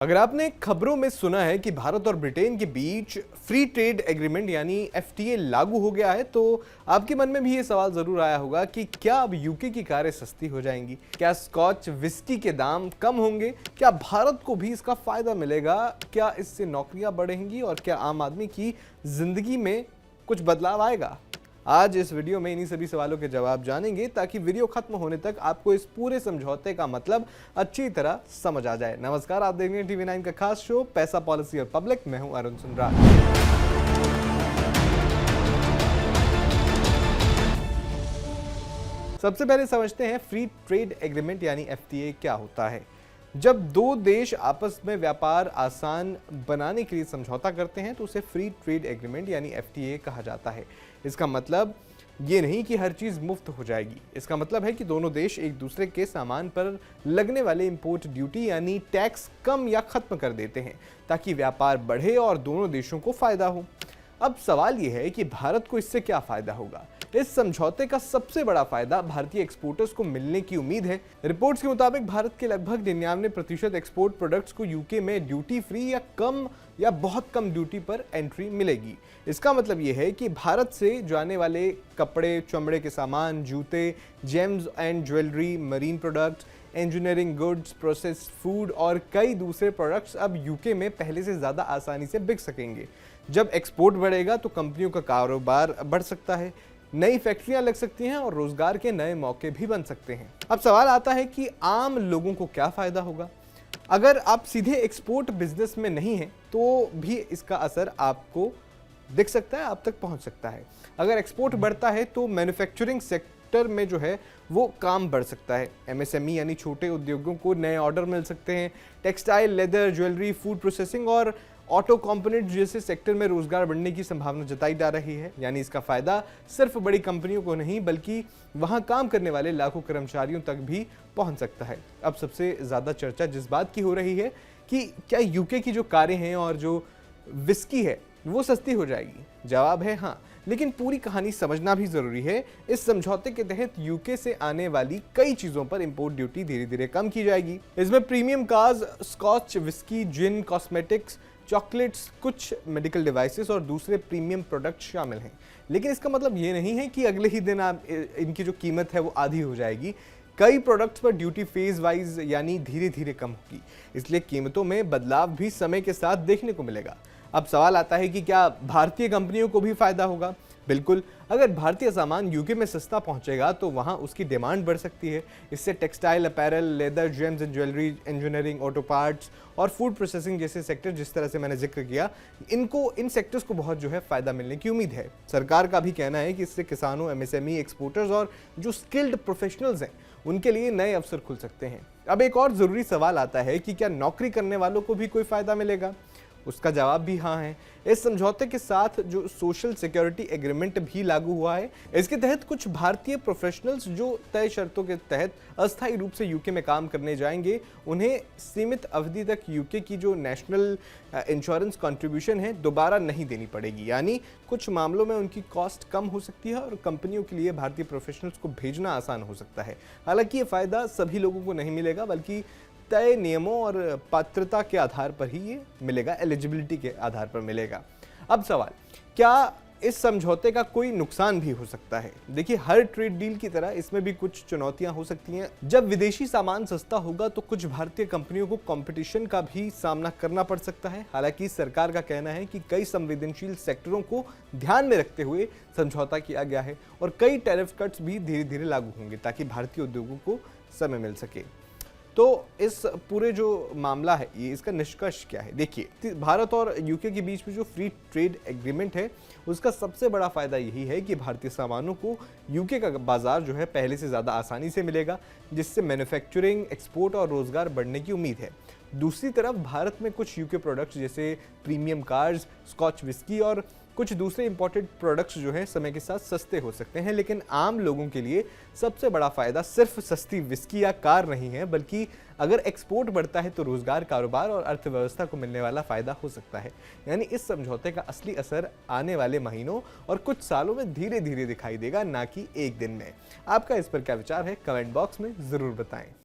अगर आपने खबरों में सुना है कि भारत और ब्रिटेन के बीच फ्री ट्रेड एग्रीमेंट यानी एफटीए लागू हो गया है, तो आपके मन में भी ये सवाल जरूर आया होगा कि क्या अब यूके की कारें सस्ती हो जाएंगी, क्या स्कॉच विस्की के दाम कम होंगे, क्या भारत को भी इसका फायदा मिलेगा, क्या इससे नौकरियां बढ़ेंगी और क्या आम आदमी की जिंदगी में कुछ बदलाव आएगा। आज इस वीडियो में इन्हीं सभी सवालों के जवाब जानेंगे ताकि वीडियो खत्म होने तक आपको इस पूरे समझौते का मतलब अच्छी तरह समझ आ जाए। नमस्कार, आप देख रहे हैं टीवी9 का खास शो पैसा, पॉलिसी और पब्लिक। मैं हूं अरुण सुंदराल। सबसे पहले समझते हैं फ्री ट्रेड एग्रीमेंट यानी एफटीए क्या होता है। जब दो देश आपस में व्यापार आसान बनाने के लिए समझौता करते हैं तो उसे फ्री ट्रेड एग्रीमेंट यानी एफटीए कहा जाता है। इसका मतलब ये नहीं कि हर चीज मुफ्त हो जाएगी। इसका मतलब है कि दोनों देश एक दूसरे के सामान पर लगने वाले इंपोर्ट ड्यूटी यानी टैक्स कम या खत्म कर देते हैं ताकि व्यापार बढ़े और दोनों देशों को फायदा हो। अब सवाल यह है कि भारत को इससे क्या फायदा होगा। इस समझौते का सबसे बड़ा फायदा भारतीय एक्सपोर्टर्स को मिलने की उम्मीद है। रिपोर्ट्स के मुताबिक भारत के लगभग 99% एक्सपोर्ट प्रोडक्ट्स को यूके में ड्यूटी फ्री या कम या बहुत कम ड्यूटी पर एंट्री मिलेगी। इसका मतलब यह है कि भारत से जाने वाले कपड़े, चमड़े के सामान, जूते, James and jewellery, marine products, engineering goods, processed food और कई दूसरे प्रोडक्ट्स अब यूके में पहले से ज़्यादा आसानी से बिक सकेंगे। जब एक्सपोर्ट बढ़ेगा तो कंपनियों का कारोबार बढ़ सकता है, नई फैक्ट्रियां लग सकती हैं और रोजगार के नए मौके भी बन सकते हैं। अब सवाल आता है कि आम लोगों को क्या फायदा होगा। अगर आप सीधे एक्सपोर्ट बिजनेस में नहीं हैं तो भी इसका असर आपको दिख सकता है, आप तक पहुंच सकता है। अगर एक्सपोर्ट बढ़ता है तो मैन्युफैक्चरिंग सेक्टर में जो है वो काम बढ़ सकता है। एमएसएमई यानी छोटे उद्योगों को नए ऑर्डर मिल सकते हैं। Textile, leather, jewellery, food processing और ऑटो कंपोनेंट जैसे सेक्टर में रोजगार बढ़ने की संभावना जताई जा रही है। यानी इसका फायदा सिर्फ बड़ी कंपनियों को नहीं बल्कि वहां काम करने वाले लाखों कर्मचारियों तक भी पहुंच सकता है। अब सबसे ज्यादा चर्चा जिस बात की हो रही है कि क्या यूके की जो कारें हैं और जो विस्की है वो सस्ती हो जाएगी। जवाब है हाँ, लेकिन पूरी कहानी समझना भी जरूरी है। इस समझौते के तहत यूके से आने वाली कई चीजों पर इंपोर्ट ड्यूटी धीरे धीरे कम की जाएगी। इसमें प्रीमियम कार्स, स्कॉच विस्की, जिन, कॉस्मेटिक्स, चॉकलेट्स, कुछ मेडिकल डिवाइसेस और दूसरे प्रीमियम प्रोडक्ट शामिल हैं। लेकिन इसका मतलब ये नहीं है कि अगले ही दिन आप इनकी जो कीमत है वो आधी हो जाएगी। कई प्रोडक्ट्स पर ड्यूटी फेज वाइज यानी धीरे धीरे कम होगी, इसलिए कीमतों में बदलाव भी समय के साथ देखने को मिलेगा। अब सवाल आता है कि क्या भारतीय कंपनियों को भी फायदा होगा। बिल्कुल, अगर भारतीय सामान यूके में सस्ता पहुंचेगा तो वहां उसकी डिमांड बढ़ सकती है। इससे textile, apparel, leather, James and jewellery, engineering, auto parts और फूड प्रोसेसिंग जैसे सेक्टर, जिस तरह से मैंने जिक्र किया, इन सेक्टर्स को बहुत जो है फायदा मिलने की उम्मीद है। सरकार का भी कहना है कि इससे किसानों, एमएसएमई, एक्सपोर्टर्स और जो स्किल्ड प्रोफेशनल्स हैं उनके लिए नए अवसर खुल सकते हैं। अब एक और जरूरी सवाल आता है कि क्या नौकरी करने वालों को भी कोई फायदा मिलेगा। उसका जवाब भी हाँ है। इस समझौते के साथ जो सोशल सिक्योरिटी एग्रीमेंट भी लागू हुआ है, इसके तहत कुछ भारतीय प्रोफेशनल्स जो तय शर्तों के तहत अस्थायी रूप से यूके में काम करने जाएंगे, उन्हें सीमित अवधि तक यूके की जो नेशनल इंश्योरेंस कंट्रीब्यूशन है दोबारा नहीं देनी पड़ेगी। यानी कुछ मामलों में उनकी कॉस्ट कम हो सकती है और कंपनियों के लिए भारतीय प्रोफेशनल्स को भेजना आसान हो सकता है। हालांकि ये फायदा सभी लोगों को नहीं मिलेगा बल्कि तय नियमों और पात्रता के आधार पर ही ये मिलेगा, एलिजिबिलिटी के आधार पर मिलेगा। अब सवाल, क्या इस समझौते का कोई नुकसान भी हो सकता है। देखिए, हर ट्रेड डील की तरह इसमें भी कुछ चुनौतियां हो सकती हैं। जब विदेशी सामान सस्ता होगा तो कुछ भारतीय कंपनियों को कंपटीशन का भी सामना करना पड़ सकता है। हालांकि सरकार का कहना है कि कई संवेदनशील सेक्टरों को ध्यान में रखते हुए समझौता किया गया है और कई टैरिफ कट्स भी धीरे धीरे लागू होंगे ताकि भारतीय उद्योगों को समय मिल सके। तो इस पूरे जो मामला है, ये इसका निष्कर्ष क्या है। देखिए, भारत और यूके के बीच में जो फ्री ट्रेड एग्रीमेंट है उसका सबसे बड़ा फायदा यही है कि भारतीय सामानों को यूके का बाजार जो है पहले से ज़्यादा आसानी से मिलेगा, जिससे मैन्युफैक्चरिंग, एक्सपोर्ट और रोजगार बढ़ने की उम्मीद है। दूसरी तरफ भारत में कुछ यूके प्रोडक्ट्स जैसे प्रीमियम कार्स, स्कॉच विस्की और कुछ दूसरे इंपोर्टेड प्रोडक्ट्स जो हैं समय के साथ सस्ते हो सकते हैं। लेकिन आम लोगों के लिए सबसे बड़ा फायदा सिर्फ सस्ती विस्की या कार नहीं है, बल्कि अगर एक्सपोर्ट बढ़ता है तो रोजगार, कारोबार और अर्थव्यवस्था को मिलने वाला फायदा हो सकता है। यानी इस समझौते का असली असर आने वाले महीनों और कुछ सालों में धीरे धीरे दिखाई देगा, ना कि एक दिन में। आपका इस पर क्या विचार है, कमेंट बॉक्स में जरूर बताएं।